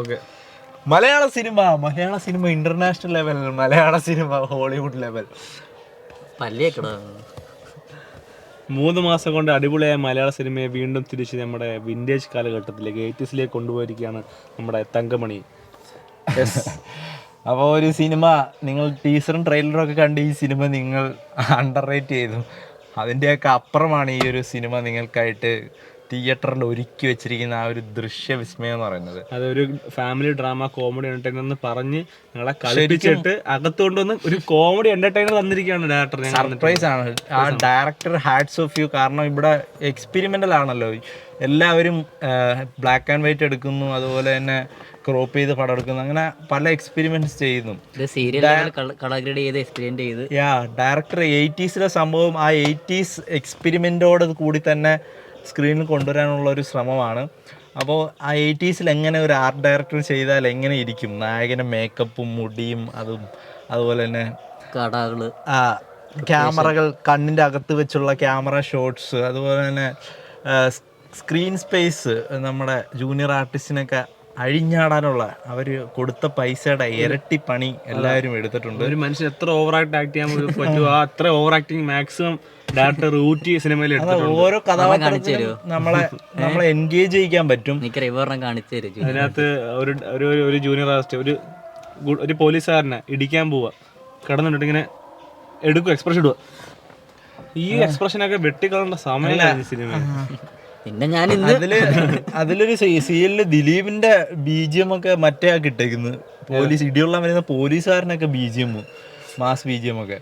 Okay. മലയാള cinema international level, മലയാള cinema Hollywood level. 3 മാസം കൊണ്ട് അടിപൊളിയായ മലയാള സിനിമയെ വീണ്ടും തിരിച്ച് നമ്മുടെ വിന്റേജ് കാലഘട്ടത്തിലേക്ക് 80s കൊണ്ടുപോയിരിക്കുകയാണ് നമ്മുടെ തങ്കമണി. അപ്പോൾ ഒരു സിനിമ നിങ്ങൾ ടീസറും ട്രെയിലറും ഒക്കെ കണ്ട് ഈ സിനിമ നിങ്ങൾ അണ്ടർ റേറ്റ് ചെയ്തു. അതിൻ്റെയൊക്കെ അപ്പുറമാണ് ഈ ഒരു സിനിമ നിങ്ങൾക്കായിട്ട് തിയേറ്ററിൽ ഒരുക്കി വെച്ചിരിക്കുന്ന ആ ഒരു ദൃശ്യ വിസ്മയം എന്ന് പറയുന്നത്. അതൊരു ഫാമിലി ഡ്രാമ കോമഡി എന്റർടൈനർ എന്ന് പറഞ്ഞ് ഞങ്ങളെ കളിപ്പിച്ചിട്ട് അകത്തുകൊണ്ടുവന്ന് ഒരു കോമഡി എന്റർടൈനർ തന്നിരിക്കുകയാണ് ഡയറക്ടർ. സർപ്രൈസ് ആണ് ആ ഡയറക്ടർ. Hats off U. കാരണം ഇവിടെ എക്സ്പെരിമെന്റൽ ആണല്ലോ. എല്ലാവരും ബ്ലാക്ക് ആൻഡ് വൈറ്റ് എടുക്കുന്നു, അതുപോലെ തന്നെ ക്രോപ്പ് ചെയ്ത് പടം എടുക്കുന്നു, അങ്ങനെ പല എക്സ്പെരിമെന്റ്സ് ചെയ്യുന്നു. ഡയറക്ടർ 80s സംഭവം ആ 80s എക്സ്പെരിമെന്റോട് കൂടി തന്നെ സ്ക്രീനിൽ കൊണ്ടുവരാനുള്ള ഒരു ശ്രമമാണ്. അപ്പോൾ ആ 80s എങ്ങനെ ഒരു ആർട്ട് ഡയറക്ടർ ചെയ്താൽ എങ്ങനെ ഇരിക്കും, നായകൻ്റെ മേക്കപ്പും മുടിയും അതും, അതുപോലെ തന്നെ ക്യാമറകൾ കണ്ണിൻ്റെ അകത്ത് വെച്ചുള്ള ക്യാമറ ഷോട്ട്സ്, അതുപോലെ തന്നെ സ്ക്രീൻ സ്പേസ്. നമ്മുടെ ജൂനിയർ ആർട്ടിസ്റ്റിനൊക്കെ അഴിഞ്ഞാടാനുള്ള അവർ കൊടുത്ത പൈസയുടെ ഇരട്ടി പണി എല്ലാവരും എടുത്തിട്ടുണ്ട്. ഒരു മനുഷ്യൻ എത്ര ഓവർ ആക്ട് ചെയ്യാൻ പറ്റുമോ അത്ര ഓവർ ആക്ടിങ് മാക്സിമം ഡയറക്ടർ ഊറ്റി സിനിമയിൽ ഓരോ കഥാപാത്രത്തിലും നമ്മളെ എൻഗേജ് ചെയ്യിക്കാൻ പറ്റും. അതിനകത്ത് ഒരു ജൂനിയർ ആർട്ടിസ്റ്റ് ഒരു പോലീസുകാരനെ ഇടിക്കാൻ പോവുക, കിടന്നിട്ട് ഇങ്ങനെ എടുക്കുക, എക്സ്പ്രഷൻ ഇടുക. ഈ എക്സ്പ്രഷനൊക്കെ വെട്ടിക്കളേണ്ട സമയമില്ല സിനിമ. പിന്നെ ഞാൻ അതിലൊരു സീനില് ദിലീപിന്റെ BGM ഒക്കെ മറ്റേ ആക്കി ഇട്ടേക്കുന്നത്. പോലീസ് ഇടിയുള്ള വരുന്ന പോലീസുകാരനൊക്കെ BGM, മാസ് BGM ഒക്കെ.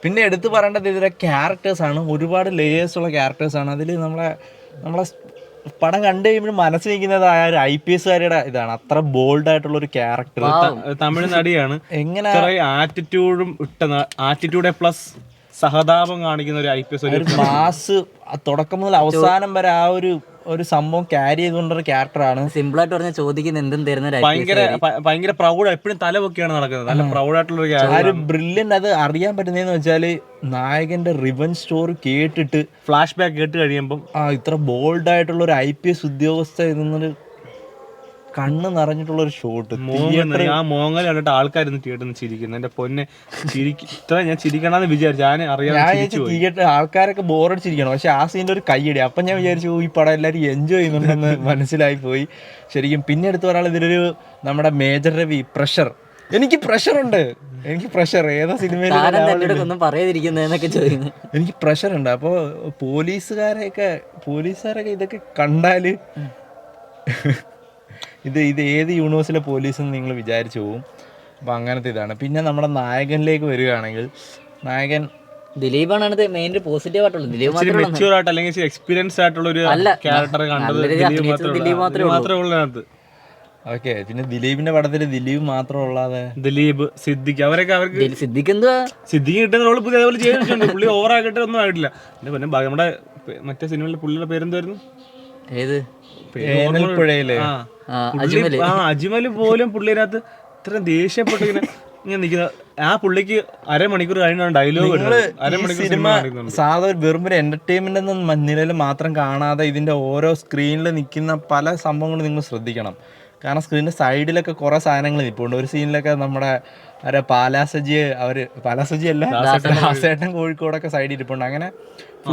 പിന്നെ എടുത്തു പറയേണ്ടത് ഇതിലെ ക്യാരക്ടേഴ്സാണ്. ഒരുപാട് ലേയേഴ്സ് ഉള്ള ക്യാരക്ടേഴ്സാണ്. അതിൽ നമ്മളെ പടം കണ്ടു കഴിയുമ്പോൾ മനസ്സിൽ നിൽക്കുന്നത് ആ ഒരു IPS-കാരുടെ ഇതാണ്. അത്ര ബോൾഡ് ആയിട്ടുള്ള ഒരു ക്യാരക്ടർ. തമിഴ് നടിയാണ്. എങ്ങനെ ആറ്റിറ്റ്യൂഡും ആറ്റിറ്റ്യൂഡ് പ്ലസ് സഹതാപം കാണിക്കുന്ന ഒരു IPS, ഒരു മാസ് തുടക്കം മുതൽ അവസാനം വരെ ആ ഒരു സംഭവം ക്യാരി ചെയ്തുകൊണ്ടൊരു ക്യാരക്ടറാണ്. സിമ്പിൾ ആയിട്ട് പറഞ്ഞാൽ ചോദിക്കുന്ന എന്തും തരുന്ന ഭയങ്കര പ്രൗഡ്, എപ്പോഴും തല പൊക്കിയാണ് നടക്കുന്നത്. നല്ല പ്രൗഡായിട്ടുള്ള ഒരു ബ്രില്യൻ്റ്. അത് അറിയാൻ പറ്റുന്നതെന്ന് വെച്ചാൽ നായകന്റെ റിവഞ്ച് സ്റ്റോറി കേട്ടിട്ട് ഫ്ലാഷ് ബാക്ക് കേട്ട് കഴിയുമ്പോൾ ഇത്ര ബോൾഡ് ആയിട്ടുള്ള ഒരു IPS ഉദ്യോഗസ്ഥ ഇതൊന്നൊരു കണ്ണ് നിറഞ്ഞിട്ടുള്ള ഒരു ഷോട്ട്. ആ മോങ്ങൽ കണ്ടിട്ട് ആൾക്കാരൊന്നും തിയേറ്ററിൽ ചിരിക്കുന്നു. എന്റെ പൊന്നെ, ഇത്ര ഞാൻ ചിരിക്കണമെന്ന് വിചാരിച്ചു. തിയേറ്റർ ആൾക്കാരൊക്കെ ബോറടിച്ചിരിക്കണം. പക്ഷെ ആ സീനിൽ ഒരു കൈയടി. അപ്പം ഞാൻ വിചാരിച്ചു ഈ പടം എല്ലാവരും എൻജോയ് ചെയ്യുന്നുണ്ടെന്ന് മനസ്സിലായി പോയി ശരിക്കും. പിന്നെ എടുത്ത് പറയാനുള്ള ഇതിലൊരു നമ്മുടെ മേജർ രവി പ്രഷർ. എനിക്ക് പ്രഷറുണ്ട്, ഏതാ സിനിമയിലും പറയാതിരിക്കുന്നതൊക്കെ ചോദിക്കുന്നു. എനിക്ക് പ്രഷറുണ്ട്. അപ്പോൾ പോലീസുകാരൊക്കെ ഇതൊക്കെ കണ്ടാല് ഇത് ഏത് യൂണിവേഴ്സിലെ പോലീസെന്ന് നിങ്ങൾ വിചാരിച്ചു പോവും. അപ്പം അങ്ങനത്തെ ഇതാണ്. പിന്നെ നമ്മുടെ നായകനിലേക്ക് വരികയാണെങ്കിൽ, നായകൻ ദിലീപാണ് മെയിൻ പോസിറ്റീവ് ആയിട്ടുള്ളത്. ദിലീപ് അല്ലെങ്കിൽ എക്സ്പീരിയൻസ് ആയിട്ടുള്ള ഒരു ക്യാരക്ടർ കണ്ടത് ദിലീപ് മാത്രമേ ഉള്ളൂ. ഓക്കെ. പിന്നെ ദിലീപിന്റെ പടത്തിൽ ദിലീപ് മാത്രമുള്ളതെ ദിലീപ്, സിദ്ദിഖ്, അവർക്ക് സിദ്ദിഖ് എന്തുവാ സിദ്ദിഖ് കിട്ടുന്ന റോള് പുതിയ അതേപോലെ ചെയ്തിട്ടുണ്ട്. പുള്ളി ഓവറാക്കിട്ട് ഒന്നും ആയിട്ടില്ല. പിന്നെ നമ്മുടെ മറ്റേ സിനിമയിലെ പുള്ളിയുടെ പേരെന്തായിരുന്നു? ഏത്? അജ്മല് പോലും പുള്ളിനകത്ത് ഇത്ര ദേഷ്യപ്പെട്ട് ഇങ്ങനെ നിൽക്കുന്ന ആ പുള്ളിക്ക് അരമണിക്കൂർ കഴിഞ്ഞ ഡയലോഗ് സിനിമ സാധാ വെറും ഒരു എന്റർടൈൻമെന്റ് എന്ന നിലയിൽ മാത്രം കാണാതെ ഇതിന്റെ ഓരോ സ്ക്രീനിൽ നിൽക്കുന്ന പല സംഭവങ്ങളും നിങ്ങൾ ശ്രദ്ധിക്കണം. കാരണം സ്ക്രീനിന്റെ സൈഡിലൊക്കെ കുറെ സാധനങ്ങൾ നിൽപ്പുണ്ട്. ഒരു സീനിലൊക്കെ നമ്മുടെ പാലാസജി അല്ല ദാസേട്ടൻ കോഴിക്കോടൊക്കെ സൈഡിൽ ഇരിപ്പുണ്ട്. അങ്ങനെ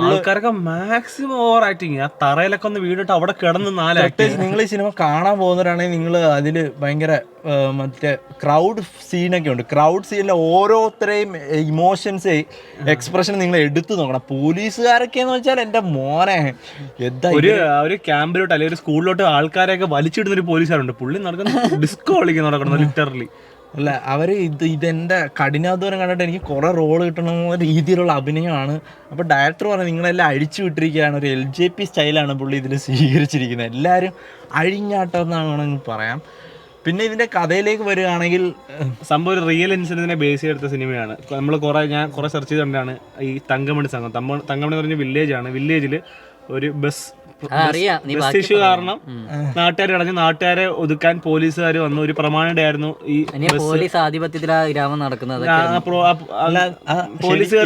ആൾക്കാരൊക്കെ മാക്സിമം ഓവർ ആക്ടിങ്. ആ തറയിലൊക്കെ ഒന്ന് വീണിട്ട് അവിടെ കിടന്ന് നിങ്ങൾ ഈ സിനിമ കാണാൻ പോകുന്നവരാണെങ്കിൽ നിങ്ങൾ അതിൽ ഭയങ്കര മറ്റേ ക്രൗഡ് സീനൊക്കെ ഉണ്ട്. ക്രൗഡ് സീനിലെ ഓരോരുത്തരെയും ഇമോഷൻസ്, എക്സ്പ്രഷൻ നിങ്ങൾ എടുത്തു നോക്കണം. പോലീസുകാരൊക്കെ എന്ന് വെച്ചാൽ എൻ്റെ മോനെ ഒരു ക്യാമ്പിലോട്ട് അല്ലെങ്കിൽ ഒരു സ്കൂളിലോട്ട് ആൾക്കാരെയൊക്കെ വലിച്ചിടുന്ന ഒരു പോലീസുകാരുണ്ട്. പുള്ളി നടക്കുന്ന ഡിസ്കോ കളിക്കുന്ന നടക്കണം ലിറ്ററലി. അല്ല, അവർ ഇതെൻ്റെ കഠിനാധ്വാനം കണ്ടിട്ട് എനിക്ക് കുറേ റോള് കിട്ടണമെന്ന രീതിയിലുള്ള അഭിനയമാണ്. അപ്പോൾ ഡയറക്ടർ പറഞ്ഞു നിങ്ങളെല്ലാം അഴിച്ചു വിട്ടിരിക്കുകയാണ്. ഒരു LJP സ്റ്റൈലാണ് പുള്ളി ഇതിൽ സ്വീകരിച്ചിരിക്കുന്നത്. എല്ലാവരും അഴിഞ്ഞാട്ടം എന്നാണ് വേണമെങ്കിൽ പറയാം. പിന്നെ ഇതിൻ്റെ കഥയിലേക്ക് വരികയാണെങ്കിൽ, സംഭവം ഒരു റിയൽ ഇൻസിഡന്റിനെ ബേസ് ചെയ്തെടുത്ത സിനിമയാണ്. ഞാൻ കുറെ സെർച്ച് ചെയ്തുകൊണ്ടാണ് ഈ തങ്കമണി സംഘം. തങ്കമണി എന്ന് പറഞ്ഞ വില്ലേജാണ്. വില്ലേജിൽ ഒരു ബസ് ഇഷ്യൂ കാരണം നാട്ടുകാർ അടഞ്ഞ് നാട്ടുകാരെ ഒതുക്കാൻ പോലീസുകാർ വന്നു. ഒരു പ്രമാണിയുടെ ആയിരുന്നു ഈ പോലീസ് ആധിപത്യത്തിലാ ഗ്രാമം നടക്കുന്നത്. പോലീസുകാർ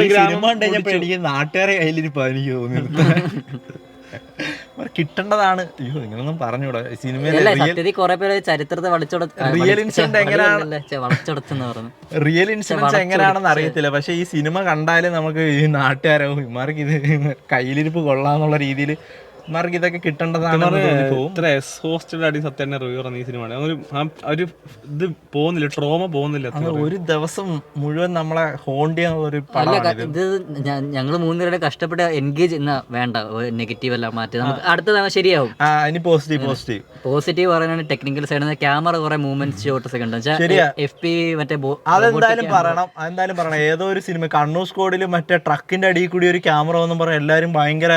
നാട്ടുകാരെ കയ്യിലിരിപ്പ് എനിക്ക് തോന്നുന്നു. കിട്ടേണ്ടതാണ്. അയ്യോ ഇങ്ങനൊന്നും പറഞ്ഞൂടാ സിനിമയിലെ അല്ല സത്യത്തിൽ കുറെ പേര് ചരിത്രത്തെ റിയൽ ഇൻസിഡന്റ് എങ്ങനെയാണ് വളച്ചൊടച്ചെന്ന് പറഞ്ഞു. റിയൽ ഇൻസിഡൻസ് എങ്ങനെയാണെന്ന് അറിയത്തില്ല. പക്ഷെ ഈ സിനിമ കണ്ടാല് നമുക്ക് ഈ നാട്ടുകാരോ ഇമാർക്ക് ഇത് കയ്യിലിരിപ്പ് കൊള്ളാന്നുള്ള രീതിയിൽ ഇമാർക്ക് ഇതൊക്കെ കിട്ടേണ്ടതാണെന്ന് തോന്നിപ്പോവും. ഇത്ര എക്സോസ്റ്റഡ് ആയിട്ട് സത്യം റിവ്യൂ പറഞ്ഞ ഈ സിനിമയാണ്. ഒരു ഇത് പോകുന്നില്ല, ട്രോമ പോകുന്നില്ല. ഒരു ദിവസം മുഴുവൻ നമ്മളെ ഹോണ്ട് ചെയ്യാനുള്ള ഒരു പടമാണ് ഇത് ഞങ്ങൾ മൂന്നുപേരുടെ കഷ്ടപ്പെട്ട് എൻഗേജ് വേണ്ട നെഗറ്റീവ് എല്ലാം മാറ്റി നമുക്ക് അടുത്ത ശരിയാവും. ഇനി പോസിറ്റീവ് പറയാനാണ് ടെക്നിക്കൽ സൈഡിൽ നിന്ന് ക്യാമറ കുറെ മൂവ്മെന്റ് ഷോട്ട്സ് ഒക്കെ ഉണ്ട്. FP മറ്റേ അതെന്തായാലും പറയണം. ഏതോ ഒരു സിനിമ കണ്ണൂർ സ്കോഡിൽ മറ്റേ ട്രക്കിന്റെ അടിയിൽ കൂടി ഒരു ക്യാമറ ഒന്നും പറയാം, എല്ലാരും ഭയങ്കര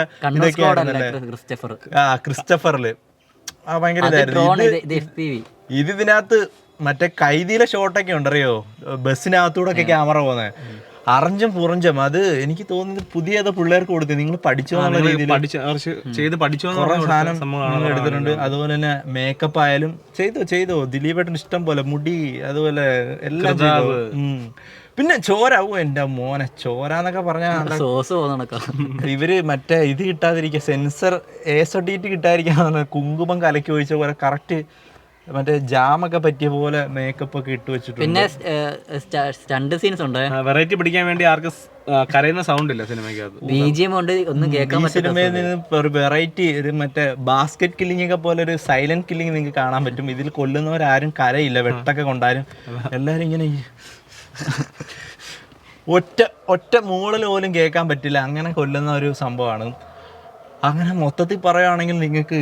ക്രിസ്റ്റഫറില് ഭയങ്കര ഇതായിരുന്നു. ഇതിനകത്ത് മറ്റേ കൈതിയിലെ ഷോട്ടൊക്കെ ഉണ്ടറിയോ, ബസ്സിനകത്തൂടെ ഒക്കെ ക്യാമറ പോകുന്നത് അറഞ്ചും പുറഞ്ചും. അത് എനിക്ക് തോന്നുന്നത് പുതിയ ഏതോ പിള്ളേർക്ക് കൊടുത്തു, നിങ്ങൾ പഠിച്ചോ എന്നുള്ള രീതിയിൽ കുറെ സാധനം എടുത്തിട്ടുണ്ട്. അതുപോലെ തന്നെ മേക്കപ്പ് ആയാലും ചെയ്തോ ദിലീപേട്ടൻ ഇഷ്ടം പോലെ മുടി അതുപോലെ എല്ലാം ചെയ്തു. പിന്നെ ചോര, എന്റെ മോനെ ചോര എന്നൊക്കെ പറഞ്ഞാൽ ഇവര് മറ്റേ ഇത് കിട്ടാതിരിക്കുക, സെൻസർ ASDT കിട്ടാതിരിക്കാന്ന് കുങ്കുമം കലക്കി ഒഴിച്ച പോലെ കറക്റ്റ് മറ്റേ ജാമൊക്കെ പറ്റിയ പോലെ മേക്കപ്പ് ഒക്കെ ഇട്ട് വെച്ചിട്ടുണ്ട്. പിന്നെ സ്റ്റണ്ട് സീൻസ് ഉണ്ട്, വെറൈറ്റി പിടിക്കാൻ വേണ്ടി ആർക്കും കരയുന്ന സൗണ്ട് ഇല്ല സിനിമയ്ക്കകത്ത്. BGM ഉണ്ട്, ഒന്നും കേൾക്കാൻ പറ്റും. സിനിമയിൽ നിന്ന് ഒരു വെറൈറ്റി ഒരു മറ്റേ ബാസ്കറ്റ് കില്ലിംഗ് ഒക്കെ പോലെ ഒരു സൈലന്റ് കില്ലിംഗ് നിങ്ങൾക്ക് കാണാൻ പറ്റും. ഇതിൽ കൊല്ലുന്നവരാരും കരയില്ല, വെട്ടൊക്കെ കൊണ്ടാലും എല്ലാരും ഇങ്ങനെ ഒറ്റ മൂളൽ പോലും കേൾക്കാൻ പറ്റില്ല, അങ്ങനെ കൊല്ലുന്ന ഒരു സംഭവമാണ്. അങ്ങനെ മൊത്തത്തിൽ പറയുകയാണെങ്കിൽ നിങ്ങൾക്ക്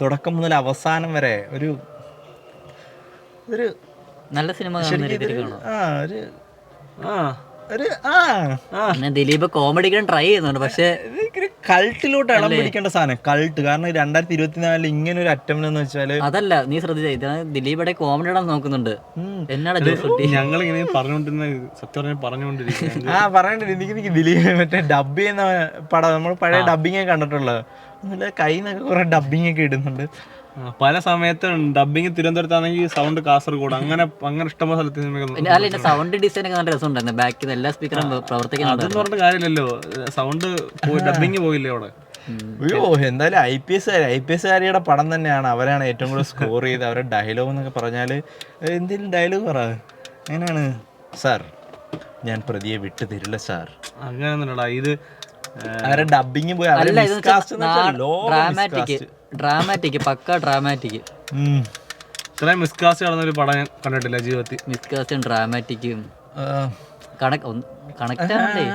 തുടക്കം മുതൽ അവസാനം വരെ ഒരു നല്ല സിനിമ. ദിലീപ് കോമഡിക്കാൻ ട്രൈ ചെയ്യുന്നുണ്ട്, പക്ഷെ കൾട്ടിലോട്ട് ഇളം പിടിക്കേണ്ട സാധനം കൾട്ട്. കാരണം 2024 ഇങ്ങനെ ഒരു അറ്റംപ്റ്റ് എന്ന് വെച്ചാല് അതല്ല, നീ ശ്രദ്ധിച്ച ദിലീപയുടെ കോമഡി ഇടാൻ നോക്കുന്നുണ്ട്. എന്നാണ് ഞങ്ങൾ ഇങ്ങനെ പറഞ്ഞോണ്ടിരുന്ന സത്യം പറഞ്ഞോണ്ടിരിക്കും. എനിക്ക് ദിലീപ് മറ്റേ ഡബ് ചെയ്യുന്ന പടം നമ്മൾ പഴയ ഡബിങ് കണ്ടിട്ടുള്ളത് ഒന്നുമില്ല, കയ്യിന്നൊക്കെ കുറെ ഡബിങ് ഒക്കെ ഇടുന്നുണ്ട്. പല സമയത്തും ഡബിങ് തിരുവനന്തപുരത്താണെങ്കിൽ സൗണ്ട് കാസർഗോഡ്, അങ്ങനെ ഇഷ്ടംപോലെ സ്ഥലത്ത് സൗണ്ട് ഡിസൈൻ ഒക്കെ നല്ല രസമുണ്ടായിരുന്നു. ബാക്കിൽ എല്ലാ സ്പീക്കറും പ്രവർത്തിക്കുന്നത്. അതെന്ന് പറഞ്ഞ കാര്യമില്ലല്ലോ, സൗണ്ട് ഡബിങ് പോയില്ലേ അവിടെ. അയ്യോ എന്തായാലും IPS കാരിയുടെ പടം തന്നെയാണ്. അവരാണ് ഏറ്റവും കൂടുതൽ സ്കോർ ചെയ്ത്. അവരുടെ ഡയലോഗ് എന്നൊക്കെ പറഞ്ഞാല് എന്തെങ്കിലും ഡയലോഗ് പറ, എങ്ങനെയാണ് സാർ, ഞാൻ പ്രതിയെ വിട്ടു തരില്ല സാർ, അങ്ങനെയൊന്നുമില്ലടാ. ഇത് അവരെ ഡബിങ് പോയി ഡ്രാമാറ്റിക് പക്ക ഡ്രാമാറ്റിക്. ഇത്രയും മിസ്കാസ്റ്റ് നടന്നൊരു പടം ഞാൻ കണ്ടിട്ടില്ല ജീവിതത്തിൽ. മിസ്കാസ്റ്റും ഡ്രാമാറ്റിക്കും കണക്ട് ആണല്ലേ.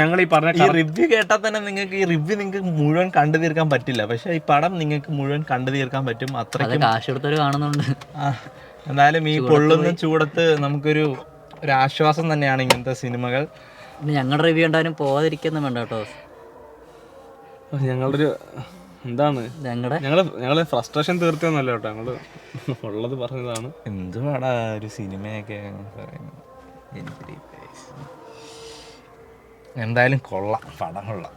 ഞങ്ങൾ ഈ പറഞ്ഞ റിവ്യൂ കേട്ടാൽ തന്നെ നിങ്ങൾക്ക് മുഴുവൻ കണ്ടു തീർക്കാൻ പറ്റില്ല, പക്ഷെ ഈ പടം നിങ്ങൾക്ക് മുഴുവൻ കണ്ടു തീർക്കാൻ പറ്റും. അത്രയ്ക്ക് കാശ് കൊടുത്തവര് കാണുന്നുണ്ട്. എന്നാലും ഈ പൊള്ളുന്ന ചൂടത്ത് നമുക്കൊരു ആശ്വാസം തന്നെയാണ് ഇങ്ങനത്തെ സിനിമകൾ. ഞങ്ങളുടെ റിവ്യൂ ഉണ്ടാലും പോവാതിരിക്കുന്നു വേണ്ട കേട്ടോ. ഞങ്ങളുടെ ഒരു എന്താണ് ഞങ്ങള് ഫ്രസ്ട്രേഷൻ തീർത്തിയൊന്നുമല്ല കേട്ടോ, ഞങ്ങള് ഉള്ളത് പറഞ്ഞതാണ്. എന്തുവാടാ ഒരു സിനിമയൊക്കെ പറയുന്നത്. എന്തായാലും കൊള്ളാം, പടം കൊള്ളാം.